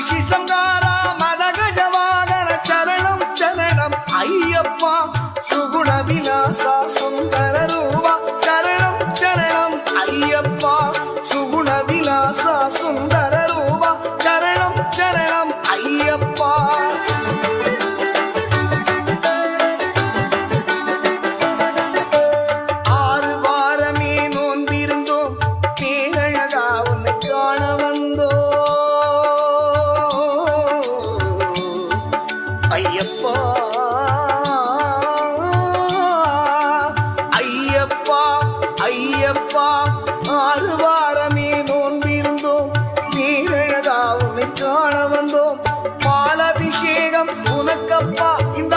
மகிஷிசங்காரா மதகஜவாகன சரணம் சரணம் ஐயப்பா சுகுண விலாசா சுந்தர ரூபா சரணம் சரணம் ஐயப்பா சுகுண விலாசா சுந்தர ரூபா சரணம் சரணம் ஐயப்பா ஐயப்பா ஐயப்பா ஐயப்பா 6 வாரமே நோன்பிருந்தோம் பேரழகா உன்னை காண வந்தோம் பாலாபிஷேகம் உனக்கப்பா இந்த